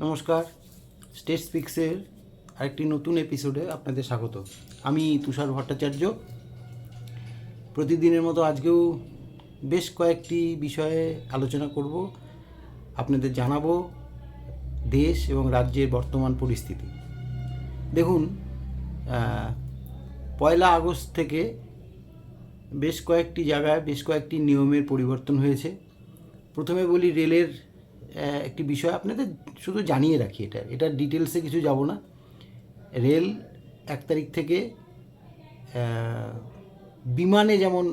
নমস্কার, স্টেট স্পিক্সের আরেকটি নতুন এপিসোডে আপনাদের স্বাগত। আমি তুষার ভট্টাচার্য। প্রতিদিনের মতো আজকেও বেশ কয়েকটি বিষয়ে আলোচনা করব, আপনাদের জানাবো দেশ এবং রাজ্যের বর্তমান পরিস্থিতি। দেখুন, 1 আগস্ট থেকে বেশ কয়েকটি জায়গায় বেশ কয়েকটি নিয়মের পরিবর্তন হয়েছে। প্রথমে বলি রেলের একটি বিষয় আপনাদের শুধু জানিয়ে রাখি, এটার ডিটেলসে কিছু যাব না। রেল 1 তারিখ থেকে বিমানে যেমন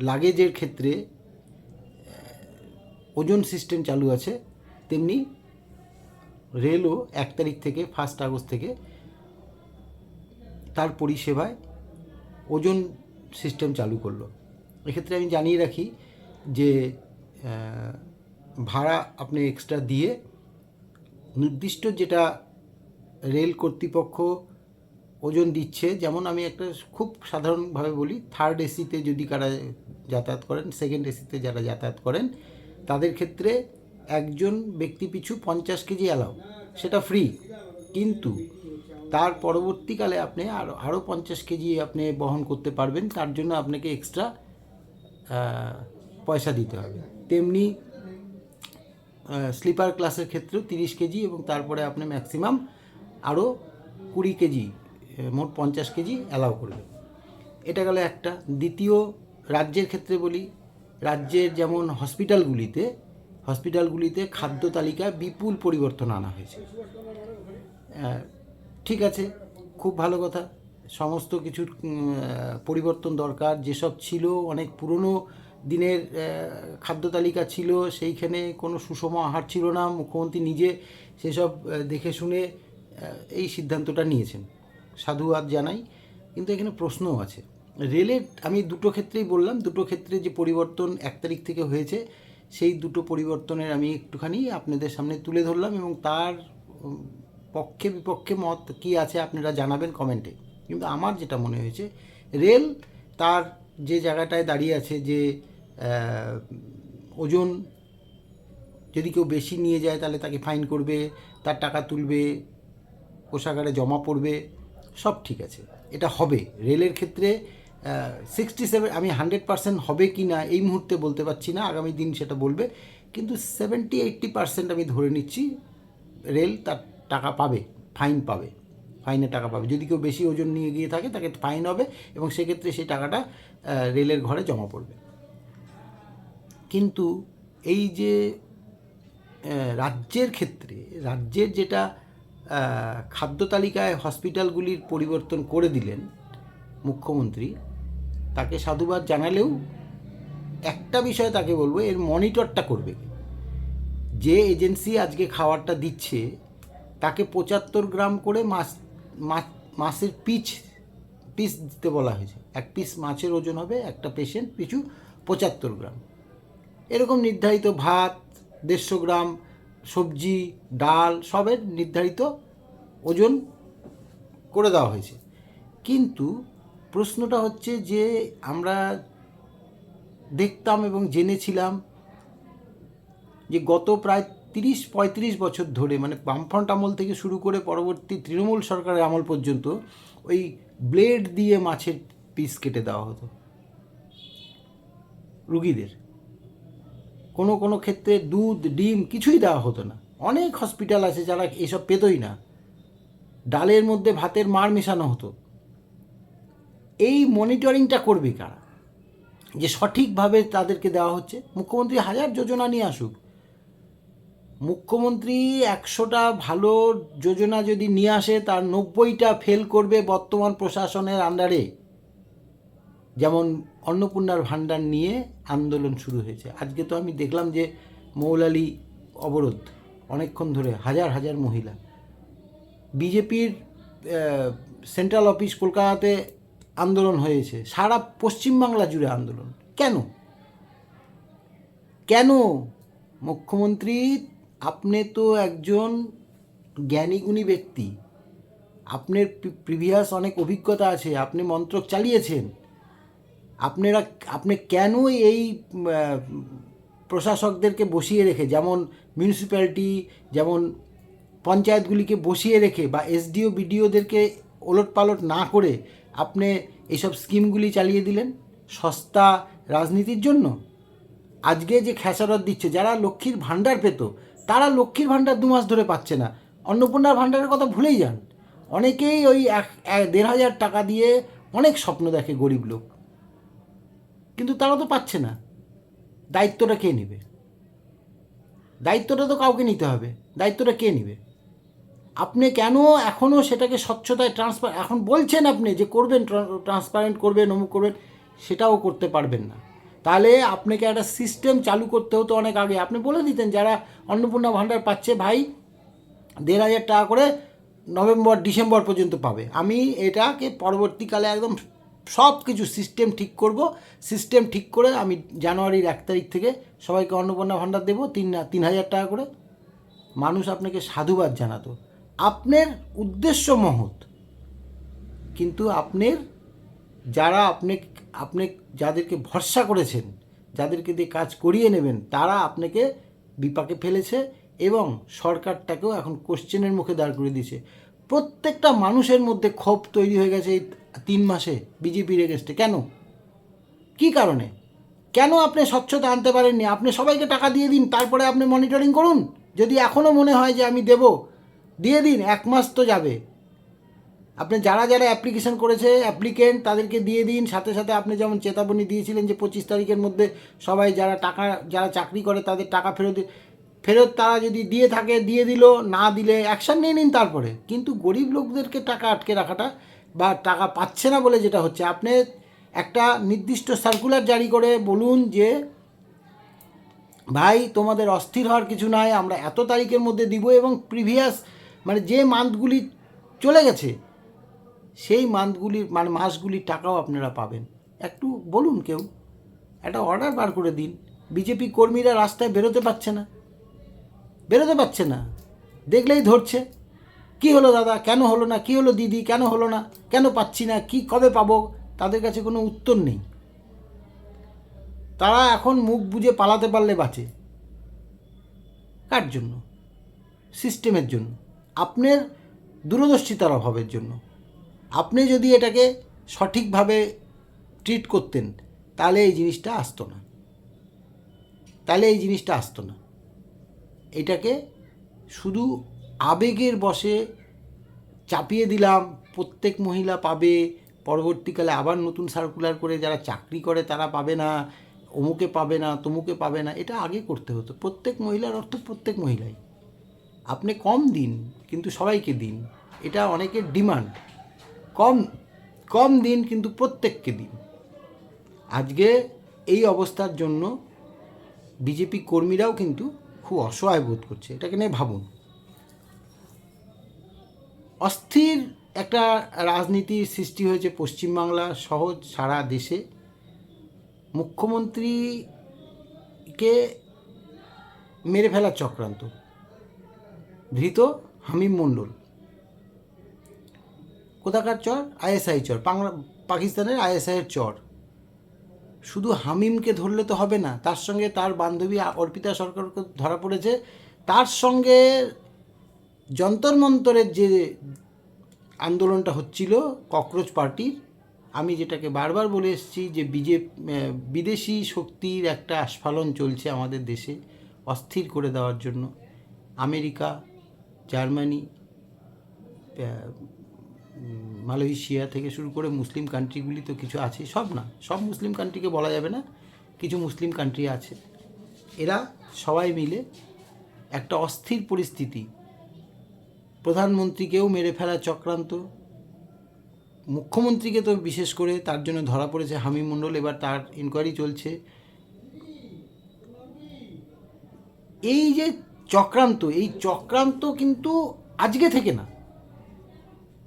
লাগেজের ক্ষেত্রে ওজন সিস্টেম চালু আছে, তেমনি রেলও 1 তারিখ থেকে 1 আগস্ট থেকে তার পরিষেবায় ওজন সিস্টেম চালু করলো। এক্ষেত্রে আমি জানিয়ে রাখি যে ভাড়া আপনি এক্সট্রা দিয়ে নির্দিষ্ট যেটা রেল কর্তৃপক্ষ ওজন দিচ্ছে, যেমন আমি একটা খুব সাধারণভাবে বলি, 3rd এসিতে যদি কারা যাতায়াত করেন, 2nd এসিতে যারা যাতায়াত করেন, তাদের ক্ষেত্রে একজন ব্যক্তি পিছু 50 কেজি অ্যালাউ, সেটা ফ্রি। কিন্তু তার পরবর্তীকালে আপনি আরও 50 কেজি আপনি বহন করতে পারবেন, তার জন্য আপনাকে এক্সট্রা পয়সা দিতে হবে। তেমনি স্লিপার ক্লাসের ক্ষেত্রেও 30 কেজি এবং তারপরে আপনি ম্যাক্সিমাম আরও 20 কেজি, মোট 50 কেজি অ্যালাউ করবে। এটা গেল একটা। দ্বিতীয়, রাজ্যের ক্ষেত্রে বলি, রাজ্যের যেমন হসপিটালগুলিতে খাদ্য তালিকায় বিপুল পরিবর্তন আনা হয়েছে। ঠিক আছে, খুব ভালো কথা। সমস্ত কিছুর পরিবর্তন দরকার। যেসব ছিল অনেক পুরনো দিনের খাদ্য তালিকা ছিল, সেইখানে কোনো সুষম আহার ছিল না। মুখ্যমন্ত্রী নিজে সেসব দেখে শুনে এই সিদ্ধান্তটা নিয়েছেন, সাধুবাদ জানাই। কিন্তু এখানে প্রশ্নও আছে। রেলের আমি দুটো ক্ষেত্রেই বললাম, দুটো ক্ষেত্রে যে পরিবর্তন 1 তারিখ থেকে হয়েছে, সেই দুটো পরিবর্তনের আমি একটুখানি আপনাদের সামনে তুলে ধরলাম, এবং তার পক্ষে বিপক্ষে মত কী আছে আপনারা জানাবেন কমেন্টে। কিন্তু আমার যেটা মনে হয়েছে, রেল তার যে জায়গাটায় দাঁড়িয়ে আছে, যে ওজন যদি কেউ বেশি নিয়ে যায় তাহলে তাকে ফাইন করবে, তার টাকা তুলবে, কোষাগারে জমা পড়বে, সব ঠিক আছে, এটা হবে রেলের ক্ষেত্রে। 67, আমি 100% হবে কি না এই মুহূর্তে বলতে পারছি না, আগামী দিন সেটা বলবে। কিন্তু 70-80% আমি ধরে নিচ্ছি রেল তার টাকা পাবে, ফাইনের টাকা পাবে। যদি কেউ বেশি ওজন নিয়ে গিয়ে থাকে তাকে ফাইন হবে, এবং সেক্ষেত্রে সেই টাকাটা রেলের ঘরে জমা পড়বে। কিন্তু এই যে রাজ্যের ক্ষেত্রে, রাজ্যের যেটা খাদ্য তালিকায় হসপিটালগুলির পরিবর্তন করে দিলেন মুখ্যমন্ত্রী, তাকে সাধুবাদ জানালেও একটা বিষয় তাকে বলবো, এর মনিটরটা করবে কে? যে এজেন্সি আজকে খাবারটা দিচ্ছে তাকে 75 গ্রাম করে মাছের পিস দিতে বলা হয়েছে। 1 পিস মাছের ওজন হবে একটা পেশেন্ট পিছু 75 গ্রাম। এরকম নির্ধারিত ভাত 150 গ্রাম, সবজি, ডাল, সবের নির্ধারিত ওজন করে দেওয়া হয়েছে। কিন্তু প্রশ্নটা হচ্ছে যে আমরা দেখতাম এবং জেনেছিলাম যে গত প্রায় 30-35 বছর ধরে, মানে বামফ্রন্ট আমল থেকে শুরু করে পরবর্তী তৃণমূল সরকারের আমল পর্যন্ত, ওই ব্লেড দিয়ে মাছের পিস কেটে দেওয়া হতো রুগীদের। কোনো ক্ষেত্রে দুধ, ডিম কিছুই দেওয়া হতো না। অনেক হসপিটাল আছে যারা এসব পেতই না। ডালের মধ্যে ভাতের মার মেশানো হতো। এই মনিটরিংটা করবে কারা, যে সঠিকভাবে তাদেরকে দেওয়া হচ্ছে? মুখ্যমন্ত্রী 1000 যোজনা নিয়ে আসুক, মুখ্যমন্ত্রী 100টা ভালো যোজনা যদি নিয়ে আসে, তার 90টা ফেল করবে বর্তমান প্রশাসনের আন্ডারে। যেমন অন্নপূর্ণার ভাণ্ডার নিয়ে আন্দোলন শুরু হয়েছে। আজকে তো আমি দেখলাম যে মৌলালি অবরোধ, অনেকক্ষণ ধরে হাজার হাজার মহিলা। বিজেপির সেন্ট্রাল অফিস কলকাতাতে আন্দোলন হয়েছে, সারা পশ্চিমবাংলা জুড়ে আন্দোলন। কেন? মুখ্যমন্ত্রী, আপনি তো একজন জ্ঞানীগুণী ব্যক্তি, আপনার প্রিভিয়াস অনেক অভিজ্ঞতা আছে, আপনি মন্ত্রক চালিয়েছেন। আপনি কেন এই প্রশাসকদেরকে বসিয়ে রেখে, যেমন মিউনিসিপ্যালিটি, যেমন পঞ্চায়েতগুলিকে বসিয়ে রেখে বা এসডিও বিডিওদেরকে ওলটপালট না করে আপনি এইসব স্কিমগুলি চালিয়ে দিলেন সস্তা রাজনীতির জন্য। আজকে যে খেসারত দিচ্ছে, যারা লক্ষ্মীর ভাণ্ডার পেত তারা লক্ষ্মীর ভাণ্ডার 2 মাস ধরে পাচ্ছে না। অন্নপূর্ণার ভাণ্ডারের কথা ভুলেই যান। অনেকেই ওই 1,500 টাকা দিয়ে অনেক স্বপ্ন দেখে গরিব লোক, কিন্তু তারা তো পাচ্ছে না। দায়িত্বটা কে নেবে? দায়িত্বটা তো কাউকে নিতে হবে। দায়িত্বটা কে নেবে? আপনি কেন এখনও সেটাকে স্বচ্ছতায় এখন বলছেন আপনি যে করবেন, ট্রান্সপারেন্ট করবেন, অমুক করবেন, সেটাও করতে পারবেন না। তাহলে আপনাকে একটা সিস্টেম চালু করতে হতো অনেক আগে। আপনি বলে দিতেন যারা অন্নপূর্ণা ভাণ্ডার পাচ্ছে, ভাই 1,500 টাকা করে নভেম্বর ডিসেম্বর পর্যন্ত পাবে। আমি এটাকে পরবর্তীকালে একদম সব কিছু সিস্টেম ঠিক করব। সিস্টেম ঠিক করে আমি জানুয়ারির 1 তারিখ থেকে সবাইকে অন্নপূর্ণা ভাণ্ডার দেবো 3,000 টাকা করে। মানুষ আপনাকে সাধুবাদ জানাতো। আপনার উদ্দেশ্য মহৎ, কিন্তু আপনার যারা আপনি যাদেরকে ভরসা করেছেন, যাদেরকে দিয়ে কাজ করিয়ে নেবেন, তারা আপনাকে বিপাকে ফেলেছে এবং সরকারটাকেও এখন কোশ্চেনের মুখে দাঁড় করে দিয়েছে। প্রত্যেকটা মানুষের মধ্যে ক্ষোভ তৈরি হয়ে গেছে এই 3 মাসে বিজেপির এগেনস্টে। কেন? কী কারণে? কেন আপনি স্বচ্ছতা আনতে পারেননি? আপনি সবাইকে টাকা দিয়ে দিন, তারপরে আপনি মনিটরিং করুন। যদি এখনও মনে হয় যে আমি দেব, দিয়ে দিন। 1 মাস তো যাবে। আপনি যারা যারা অ্যাপ্লিকেশন করেছে অ্যাপ্লিকেন্ট তাদেরকে দিয়ে দিন। সাথে সাথে আপনি যেমন চেতাবনী দিয়েছিলেন যে 25 তারিখের মধ্যে সবাই যারা চাকরি করে তাদের টাকা ফেরত তারা যদি দিয়ে থাকে দিয়ে দিল, না দিলে অ্যাকশান নিয়ে নিন তারপরে। কিন্তু গরিব লোকদেরকে টাকা আটকে রাখাটা বা টাকা পাচ্ছে না বলে যেটা হচ্ছে, আপনি একটা নির্দিষ্ট সার্কুলার জারি করে বলুন যে ভাই তোমাদের অস্থির হওয়ার কিছু নাই, আমরা এত তারিখের মধ্যে দিব এবং প্রিভিয়াস মানে যে মান্থগুলি চলে গেছে সেই মান্থগুলির মাসগুলির টাকাও আপনারা পাবেন। একটু বলুন, কেউ একটা অর্ডার বার করে দিন। বিজেপি কর্মীরা রাস্তায় বেরোতে পারছে না, দেখলেই ধরছে। কি হলো দাদা, কেন হলো না? কি হলো দিদি, কেন হলো না? কেন পাচ্ছি না? কি কবে পাবো? তাদের কাছে কোনো উত্তর নেই। তারা এখন মুখ বুজে পালাতে পারলে বাঁচে। কার জন্য? সিস্টেমের জন্য, আপনার দূরদর্শিতার অভাবের জন্য। আপনি যদি এটাকে সঠিকভাবে ট্রিট করতেন তাহলে এই জিনিসটা আসতো না। এটাকে শুধু আবেগের বশে চাপিয়ে দিলাম, প্রত্যেক মহিলা পাবে, পরবর্তীকালে আবার নতুন সার্কুলার করে যারা চাকরি করে তারা পাবে না, অমুকে পাবে না, তমুকে পাবে না। এটা আগে করতে হতো। প্রত্যেক মহিলার অর্থ প্রত্যেক মহিলাই। আপনি কম দিন কিন্তু সবাইকে দিন, এটা অনেকের ডিমান্ড। কম দিন কিন্তু প্রত্যেককে দিন। আজকে এই অবস্থার জন্য বিজেপি কর্মীরাও কিন্তু খুব অসহায় বোধ করছে। এটাকে নিয়ে ভাবুন। অস্থির একটা রাজনীতির সৃষ্টি হয়েছে পশ্চিমবাংলা সহ সারা দেশে। মুখ্যমন্ত্রীকে মেরে ফেলার চক্রান্ত, ধৃত হামিম মণ্ডল। কোথাকার চর? আইএসআই চর, পাকিস্তানের আইএসআইয়ের চর। শুধু হামিমকে ধরলে তো হবে না, তার সঙ্গে তার বান্ধবী অর্পিতা সরকারকে ধরা পড়েছে। তার সঙ্গে যন্তর মন্তরের যে আন্দোলনটা হচ্ছিল ককরোচ পার্টির, আমি যেটাকে বারবার বলে এসেছি যে বিদেশি শক্তির একটা আস্ফালন চলছে আমাদের দেশে অস্থির করে দেওয়ার জন্য। আমেরিকা, জার্মানি, মালয়েশিয়া থেকে শুরু করে মুসলিম কান্ট্রিগুলি তো কিছু আছে, সব না, সব মুসলিম কান্ট্রিকে বলা যাবে না, কিছু মুসলিম কান্ট্রি আছে। এরা সবাই মিলে একটা অস্থির পরিস্থিতি, প্রধানমন্ত্রীকেও মেরে ফেলার চক্রান্ত, মুখ্যমন্ত্রীকে তো বিশেষ করে তার জন্য ধরা পড়েছে হামিম মণ্ডল, এবার তার ইনকোয়ারি চলছে। এই যে চক্রান্ত কিন্তু আজকে থেকে না,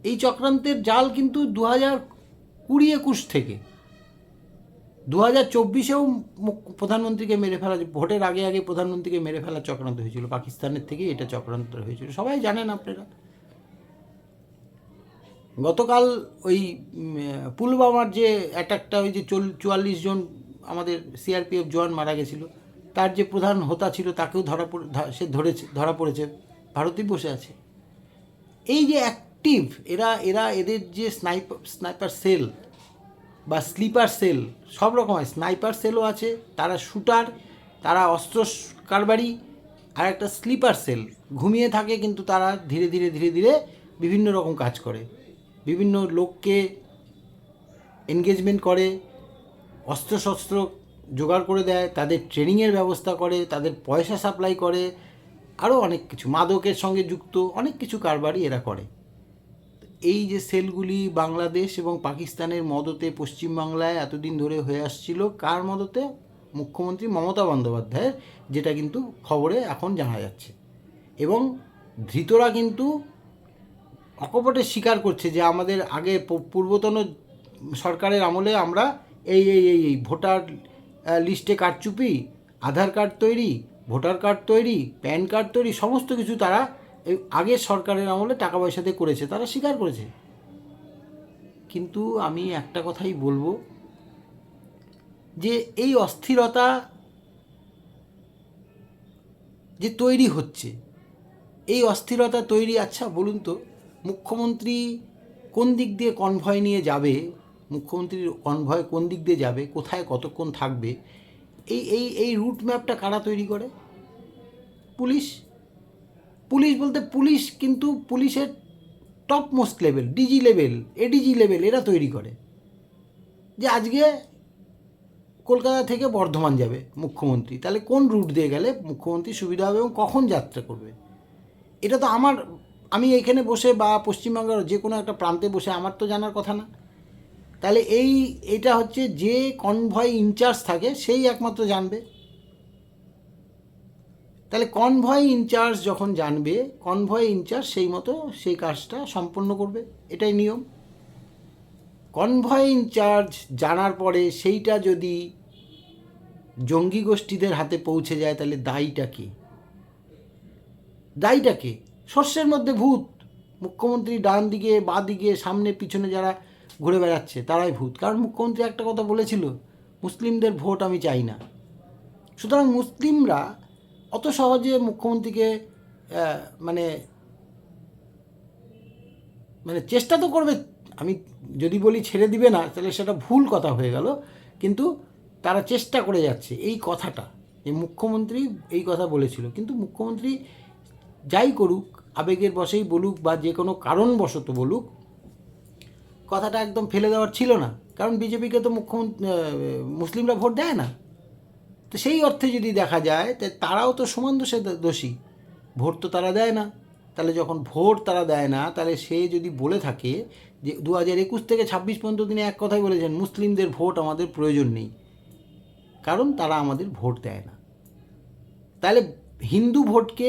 এই চক্রান্তের জাল কিন্তু 2020-21 থেকে। 2024-এও প্রধানমন্ত্রীকে মেরে ফেলা, ভোটের আগে প্রধানমন্ত্রীকে মেরে ফেলার চক্রান্ত হয়েছিল, পাকিস্তানের থেকে এটা চক্রান্ত হয়েছিল, সবাই জানেন আপনারা। গতকাল ওই পুলওয়ামার যে অ্যাটাকটা, ওই যে 44 জন আমাদের সিআরপিএফ জওয়ান মারা গেছিল, তার যে প্রধান হোতা ছিল তাকেও সে ধরা পড়েছে, ভারতেই বসে আছে। এই যে অ্যাক্টিভ এদের যে স্নাইপার সেল বা স্লিপার সেল, সব রকম হয়, স্নাইপার সেলও আছে, তারা শুটার, তারা অস্ত্র কারবারি, আর একটা স্লিপার সেল ঘুমিয়ে থাকে, কিন্তু তারা ধীরে ধীরে ধীরে ধীরে বিভিন্ন রকম কাজ করে, বিভিন্ন লোককে এনগেজমেন্ট করে, অস্ত্রশস্ত্র জোগাড় করে দেয়, তাদের ট্রেনিংয়ের ব্যবস্থা করে, তাদের পয়সা সাপ্লাই করে, আরও অনেক কিছু, মাদকের সঙ্গে যুক্ত অনেক কিছু কারবারই এরা করে। এই যে সেলগুলি বাংলাদেশ এবং পাকিস্তানের মদতে পশ্চিমবাংলায় এতদিন ধরে হয়ে আসছিল, কার মদতে? মুখ্যমন্ত্রী মমতা বন্দ্যোপাধ্যায়ের, যেটা কিন্তু খবরে এখন জানা যাচ্ছে। এবং ধৃতরা কিন্তু অকপটে স্বীকার করছে যে আমাদের আগে পূর্বতন সরকারের আমলে আমরা এই এই এই এই ভোটার লিস্টে কারচুপি, আধার কার্ড তৈরি, ভোটার কার্ড তৈরি, প্যান কার্ড তৈরি, সমস্ত কিছু তারা এই আগের সরকারের আমলে টাকা পয়সাতে করেছে, তারা স্বীকার করেছে। কিন্তু আমি একটা কথাই বলবো, যে এই অস্থিরতা যে তৈরি হচ্ছে, এই অস্থিরতা তৈরি, আচ্ছা বলুন তো, মুখ্যমন্ত্রী কোন দিক দিয়ে কনভয় নিয়ে যাবে, মুখ্যমন্ত্রীর কনভয় কোন দিক দিয়ে যাবে, কোথায় কতক্ষণ থাকবে, এই এই এই রুট ম্যাপটা কারা তৈরি করে? পুলিশ। পুলিশ বলতে পুলিশ, কিন্তু পুলিশের topmost level, DG level, ADG level, এরা তৈরি করে যে আজকে কলকাতা থেকে বর্ধমান যাবে মুখ্যমন্ত্রী, তাহলে কোন রুট দিয়ে গেলে মুখ্যমন্ত্রী সুবিধা হবে এবং কখন যাত্রা করবে। এটা তো আমি এখানে বসে বা পশ্চিমবঙ্গের যে কোনো একটা প্রান্তে বসে আমার তো জানার কথা না। তাহলে এটা হচ্ছে যে কনভয় ইনচার্জ থাকে সেই একমাত্র জানবে। তাহলে কনভয় ইনচার্জ যখন জানবে, কনভয় ইনচার্জ সেই মতো সেই কাজটা সম্পন্ন করবে, এটাই নিয়ম। কনভয় ইনচার্জ জানার পরে সেইটা যদি জঙ্গি গোষ্ঠীদের হাতে পৌঁছে যায়, তাহলে দায়ীটা কে? দায়ীটা কে? শস্যের মধ্যে ভূত। মুখ্যমন্ত্রী ডান দিকে বাঁ দিকে সামনে পিছনে যারা ঘুরে বেড়াচ্ছে তারাই ভূত। কারণ মুখ্যমন্ত্রী একটা কথা বলেছিল, মুসলিমদের ভোট আমি চাই না। সুতরাং মুসলিমরা অত সহজে মুখ্যমন্ত্রীকে মানে মানে চেষ্টা তো করবে, আমি যদি বলি ছেড়ে দিবে না তাহলে সেটা ভুল কথা হয়ে গেল, কিন্তু তারা চেষ্টা করে যাচ্ছে। এই কথাটা যে মুখ্যমন্ত্রী এই কথা বলেছিল, কিন্তু মুখ্যমন্ত্রী যাই করুক, আবেগের বশেই বলুক বা যে কোনো কারণবশত বলুক, কথাটা একদম ফেলে দেওয়ার ছিল না। কারণ বিজেপিকে তো মুসলিমরা ভোট দেয় না। তো সেই অর্থে যদি দেখা যায়, তারাও তো সমান দোষী, ভোট তো তারা দেয় না। তাহলে যখন ভোট তারা দেয় না, তাহলে সে যদি বলে থাকে যে 2021 থেকে 26 পর্যন্ত তিনি এক কথাই বলেছেন, মুসলিমদের ভোট আমাদের প্রয়োজন নেই, কারণ তারা আমাদের ভোট দেয় না। তাহলে হিন্দু ভোটকে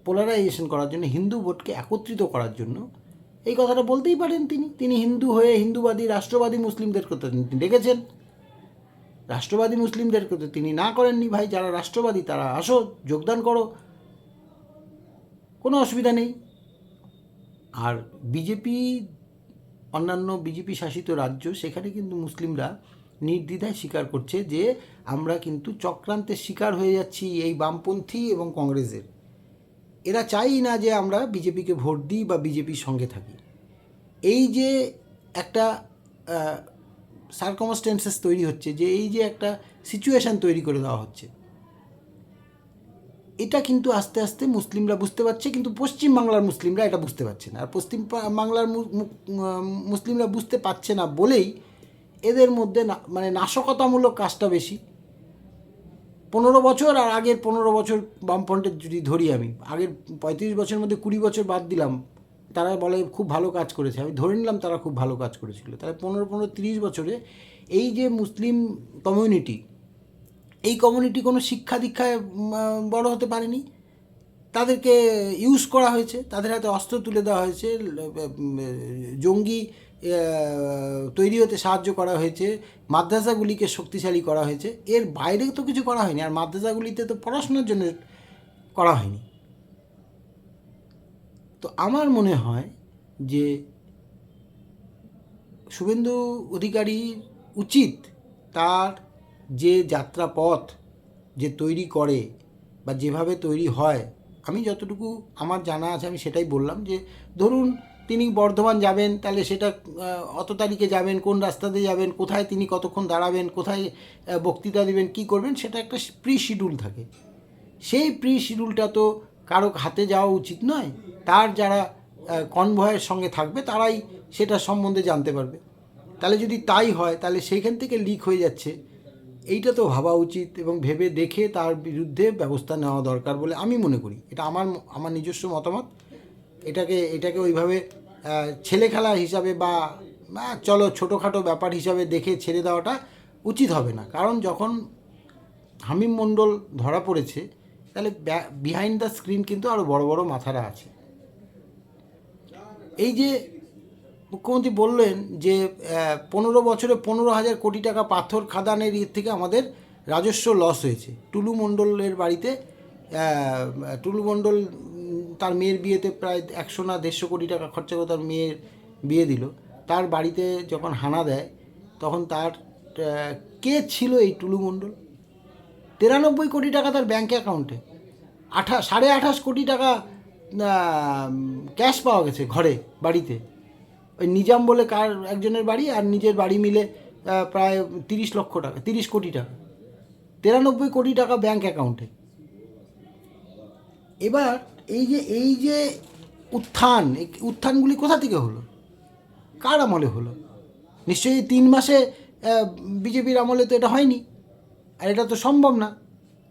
পোলারাইজেশন করার জন্য, হিন্দু ভোটকে একত্রিত করার জন্য এই কথাটা বলতেই পারেন তিনি হিন্দু হয়ে হিন্দুবাদী রাষ্ট্রবাদী মুসলিমদের কথা তিনি ডেকেছেন। রাষ্ট্রবাদী মুসলিমদেরকে তো তিনি না করেননি, ভাই যারা রাষ্ট্রবাদী তারা আসো, যোগদান করো, কোনো অসুবিধা নেই। আর অন্যান্য বিজেপি শাসিত রাজ্য, সেখানে কিন্তু মুসলিমরা নির্দ্বিধায় স্বীকার করছে যে আমরা কিন্তু চক্রান্তের শিকার হয়ে যাচ্ছি এই বামপন্থী এবং কংগ্রেসের। এরা চাই না যে আমরা বিজেপিকে ভোট দিই বা বিজেপির সঙ্গে থাকি। এই যে একটা সার্কামস্টেন্সেস তৈরি হচ্ছে, যে এই যে একটা সিচুয়েশান তৈরি করে দেওয়া হচ্ছে, এটা কিন্তু আস্তে আস্তে মুসলিমরা বুঝতে পারছে, কিন্তু পশ্চিমবাংলার মুসলিমরা এটা বুঝতে পারছে না। আর পশ্চিম বাংলার মুসলিমরা বুঝতে পারছে না বলেই এদের মধ্যে মানে নাশকতামূলক কাজটা বেশি। 15 বছর আর আগের 15 বছর বামফ্রন্টের যদি ধরি, আমি আগের 35 বছরের মধ্যে 20 বছর বাদ দিলাম, তারা বলে খুব ভালো কাজ করেছে, আমি ধরে নিলাম তারা খুব ভালো কাজ করেছিল। তাহলে 15-30 বছরে এই যে মুসলিম কমিউনিটি, এই কমিউনিটি কোনো শিক্ষা দীক্ষায় বড় হতে পারেনি, তাদেরকে ইউজ করা হয়েছে, তাদের হাতে অস্ত্র তুলে দেওয়া হয়েছে, জঙ্গি তৈরি হতে সাহায্য করা হয়েছে, মাদ্রাসাগুলিকে শক্তিশালী করা হয়েছে, এর বাইরে তো কিছু করা হয়নি। আর মাদ্রাসাগুলিতে তো পড়াশোনার জন্য করা হয়নি। তো আমার মনে হয় যে শুভেন্দু অধিকারী উচিত তার যে যাত্রাপথ যে তৈরি করে বা যেভাবে তৈরি হয়, আমি যতটুকু আমার জানা আছে আমি সেটাই বললাম, যে ধরুন তিনি বর্ধমান যাবেন, তাহলে সেটা অত তারিখে যাবেন, কোন রাস্তা দিয়ে যাবেন, কোথায় তিনি কতক্ষণ দাঁড়াবেন, কোথায় বক্তৃতা দেবেন, কী করবেন, সেটা একটা প্রি শিডিউল থাকে। সেই প্রি শিডিউলটা তো কারো হাতে যাওয়া উচিত নয়। তার যারা কনভয়ের সঙ্গে থাকবে তারাই সেটা সম্বন্ধে জানতে পারবে। তাহলে যদি তাই হয়, তাহলে সেইখান থেকে লিক হয়ে যাচ্ছে, এইটা তো ভাবা উচিত এবং ভেবে দেখে তার বিরুদ্ধে ব্যবস্থা নেওয়া দরকার বলে আমি মনে করি। এটা আমার নিজস্ব মতামত। এটাকে ওইভাবে ছেলে খেলা হিসাবে বা চলো ছোটোখাটো ব্যাপার হিসাবে দেখে ছেড়ে দেওয়াটা উচিত হবে না। কারণ যখন হামিম মণ্ডল ধরা পড়েছে, তাহলে বিহাইন্ড দ্য স্ক্রিন কিন্তু আরও বড় বড় মাথারা আছে। এই যে মুখ্যমন্ত্রী বললেন যে 15 বছরে 15,000 কোটি টাকা পাথর খাদানের থেকে আমাদের রাজস্ব লস হয়েছে। টুলু মণ্ডলের বাড়িতে টুলু মণ্ডল তার মেয়ের বিয়েতে প্রায় 100 না 150 কোটি টাকা খরচা করে তার মেয়ের বিয়ে দিল। তার বাড়িতে যখন হানা দেয়, তখন তার কে ছিল এই টুলু মণ্ডল? 93 কোটি টাকা তার ব্যাঙ্ক অ্যাকাউন্টে, 28.5 কোটি টাকা ক্যাশ পাওয়া গেছে ঘরে, বাড়িতে। ওই নিজাম বলে কার একজনের বাড়ি আর নিজের বাড়ি মিলে প্রায় 30 লক্ষ টাকা, 30 কোটি টাকা, 93 কোটি টাকা ব্যাঙ্ক অ্যাকাউন্টে। এবার এই যে উত্থানগুলি কোথা থেকে হলো, কার আমলে হলো? নিশ্চয়ই 3 মাসে বিজেপির আমলে তো এটা হয়নি, আর এটা তো সম্ভব না।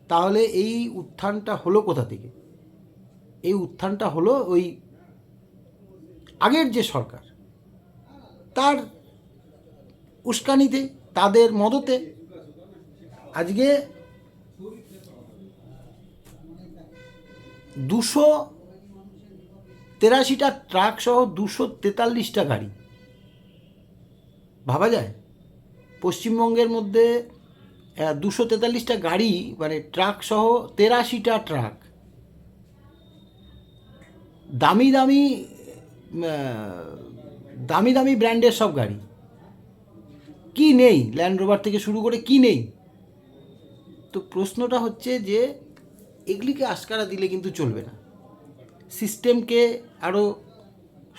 তাহলে এই উত্থানটা হলো কোথা থেকে? এই উত্থানটা হলো ওই আগের যে সরকার, তার উস্কানিতে, তাদের মদতে। আজকে 283টা ট্রাক সহ 243টা গাড়ি, ভাবা যায়? পশ্চিমবঙ্গের মধ্যে 243টা গাড়ি, মানে ট্রাক সহ 83টা ট্রাক, দামি দামি দামি দামি ব্র্যান্ডের সব গাড়ি। কি নেই? ল্যান্ড রোভার থেকে শুরু করে কি নেই? তো প্রশ্নটা হচ্ছে যে এগুলিকে আশকারা দিলে কিন্তু চলবে না। সিস্টেমকে আরও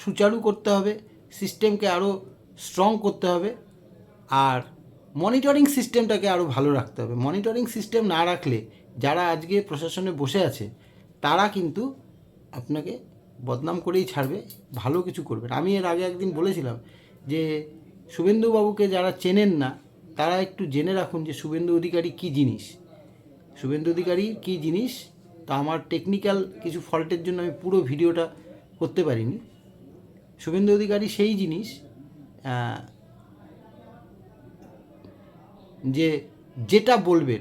সুচারু করতে হবে, সিস্টেমকে আরও স্ট্রং করতে হবে, আর মনিটরিং সিস্টেমটাকে আরও ভালো রাখতে হবে। মনিটরিং সিস্টেম না রাখলে যারা আজকে প্রশাসনে বসে আছে তারা কিন্তু আপনাকে বদনাম করেই ছাড়বে, ভালো কিছু করবে না। আমি এর আগে একদিন বলেছিলাম যে শুভেন্দুবাবুকে যারা চেনেন না তারা একটু জেনে রাখুন যে শুভেন্দু অধিকারী কী জিনিস। শুভেন্দু অধিকারী কী জিনিস তা আমার টেকনিক্যাল কিছু ফল্টের জন্য আমি পুরো ভিডিওটা করতে পারিনি। শুভেন্দু অধিকারী সেই জিনিস যে যেটা বলবেন,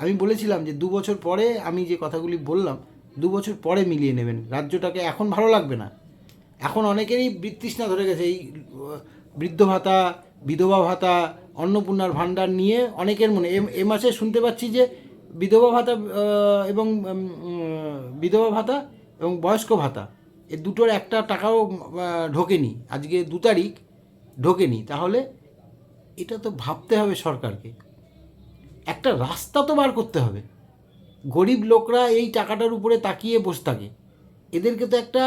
আমি বলেছিলাম যে 2 বছর পরে আমি যে কথাগুলি বললাম 2 বছর পরে মিলিয়ে নেবেন। রাজ্যটাকে এখন ভালো লাগবে না। এখন অনেকেরই বৃত্তৃষ্ণা ধরে গেছে এই বৃদ্ধ ভাতা, বিধবা ভাতা, অন্নপূর্ণার ভাণ্ডার নিয়ে অনেকের মনে। এ মাসে শুনতে পাচ্ছি যে বিধবা ভাতা এবং বয়স্ক ভাতা, এ দুটোর একটা টাকাও ঢোকেনি। আজকে 2 তারিখ ঢোকেনি। তাহলে এটা তো ভাবতে হবে সরকারকে, একটা রাস্তা তো বার করতে হবে। গরিব লোকরা এই টাকাটার উপরে তাকিয়ে বসে থাকে, এদেরকে তো একটা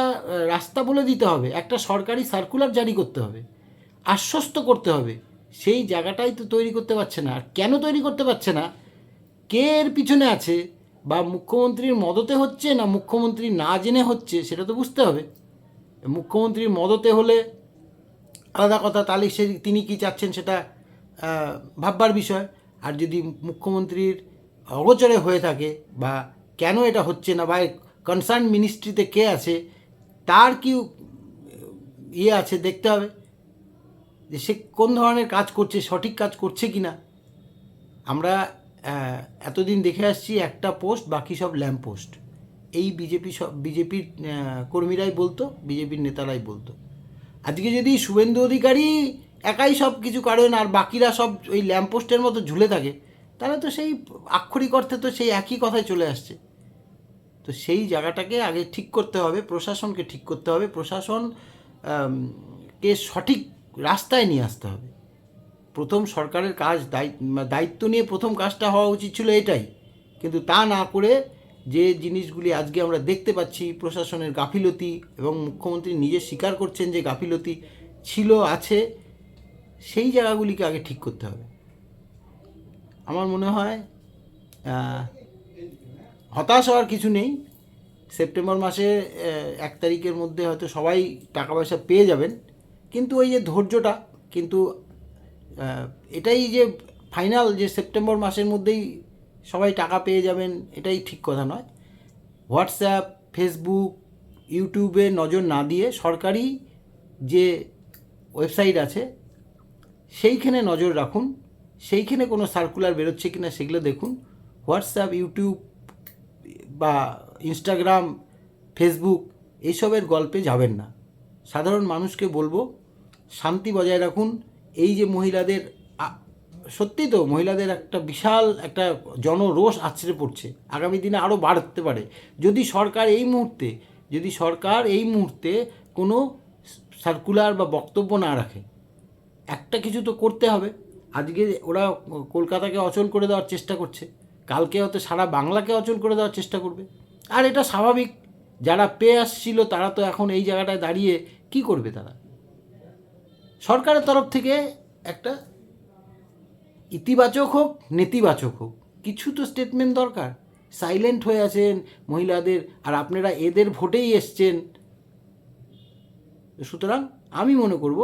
রাস্তা বলে দিতে হবে, একটা সরকারি সার্কুলার জারি করতে হবে, আশ্বস্ত করতে হবে। সেই জায়গাটাই তো তৈরি করতে পারছে না। আর কেন তৈরি করতে পারছে না, কে এর পিছনে আছে, বা মুখ্যমন্ত্রীর মদতে হচ্ছে না মুখ্যমন্ত্রী না জেনে হচ্ছে, সেটা তো বুঝতে হবে। মুখ্যমন্ত্রীর মদতে হলে আলাদা কথা, তাহলে তিনি কি চাচ্ছেন সেটা ভাববার বিষয়। আর যদি মুখ্যমন্ত্রীর অগোচরে হয়ে থাকে বা কেন এটা হচ্ছে না, বা কনসার্ন মিনিস্ট্রিতে কে আছে, তার কি আছে দেখতে হবে, যে সে কোন ধরনের কাজ করছে, সঠিক কাজ করছে কি না। আমরা এতদিন দেখে আসছি একটা পোস্ট, বাকি সব ল্যাম্প পোস্ট। এই বিজেপির কর্মীরাই বলতো, বিজেপির নেতারাই বলতো। আজকে যদি শুভেন্দু অধিকারী একাই সব কিছু করেন আর বাকিরা সব ওই ল্যাম্পপোস্টের মতো ঝুলে থাকে, তাহলে তো সেই আক্ষরিক অর্থে তো সেই একই কথাই চলে আসছে। তো সেই জায়গাটাকে আগে ঠিক করতে হবে, প্রশাসনকে ঠিক করতে হবে, প্রশাসন কে সঠিক রাস্তায় নিয়ে আসতে হবে। প্রথম সরকারের কাজ দায়িত্ব নিয়ে প্রথম কাজটা হওয়া উচিত ছিল এটাই, কিন্তু তা না করে যে জিনিসগুলি আজকে আমরা দেখতে পাচ্ছি, প্রশাসনের গাফিলতি, এবং মুখ্যমন্ত্রী নিজে স্বীকার করছেন যে গাফিলতি ছিল, আছে, সেই জায়গাগুলিকে আগে ঠিক করতে হবে। আমার মনে হয় হতাশ হওয়ার কিছু নেই। সেপ্টেম্বর মাসে 1 তারিখের মধ্যে হয়তো সবাই টাকা পয়সা পেয়ে যাবেন, কিন্তু ওই যে ধৈর্যটা, কিন্তু এটাই যে ফাইনাল যে সেপ্টেম্বর মাসের মধ্যেই সবাই টাকা পেয়ে যাবেন, এটাই ঠিক কথা নয়। হোয়াটসঅ্যাপ, ফেসবুক, ইউটিউবে নজর না দিয়ে সরকারি যে ওয়েবসাইট আছে সেইখানে নজর রাখুন, সেইখানে কোনো সার্কুলার বেরোচ্ছে কিনা সেগুলো দেখুন। হোয়াটসঅ্যাপ, ইউটিউব বা ইনস্টাগ্রাম, ফেসবুক এইসবের গল্পে যাবেন না। সাধারণ মানুষকে বলবো শান্তি বজায় রাখুন। এই যে মহিলাদের, সত্যি তো মহিলাদের একটা বিশাল একটা জনরোষ আছড়ে পড়ছে, আগামী দিনে আরও বাড়তে পারে যদি সরকার এই মুহূর্তে কোনো সার্কুলার বা বক্তব্য না রাখে। একটা কিছু তো করতে হবে। আজকে ওরা কলকাতাকে অচল করে দেওয়ার চেষ্টা করছে, কালকে হয়তো সারা বাংলাকে অচল করে দেওয়ার চেষ্টা করবে। আর এটা স্বাভাবিক, যারা পেয়ে আসছিল তারা তো এখন এই জায়গাটায় দাঁড়িয়ে কি করবে? তারা সরকারের তরফ থেকে একটা ইতিবাচক হোক, নেতিবাচক হোক, কিছু তো স্টেটমেন্ট দরকার। সাইলেন্ট হয়ে আছেন মহিলাদের, আর আপনারা এদের ভোটেই এসছেন। সুতরাং আমি মনে করব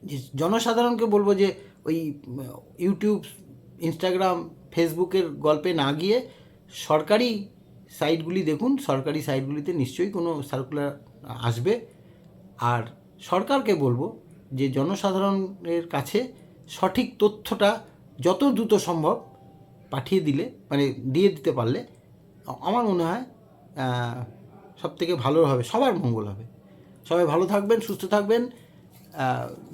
যে জনসাধারণকে বলবো যে ওই ইউটিউব, ইনস্টাগ্রাম, ফেসবুকের গল্পে না গিয়ে সরকারি সাইটগুলি দেখুন। সরকারি সাইটগুলিতে নিশ্চয়ই কোনো সার্কুলার আসবে। আর সরকারকে বলবো যে জনসাধারণের কাছে সঠিক তথ্যটা যত দ্রুত সম্ভব পাঠিয়ে দিলে, মানে দিয়ে দিতে পারলে আমার মনে হয় সবথেকে ভালো হবে, সবার মঙ্গল হবে। সবাই ভালো থাকবেন, সুস্থ থাকবেন।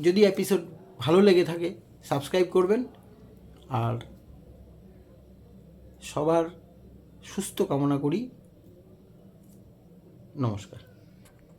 যদি এপিসোড ভালো লেগে থাকে সাবস্ক্রাইব করবেন, আর সবার সুস্থ কামনা করি। নমস্কার।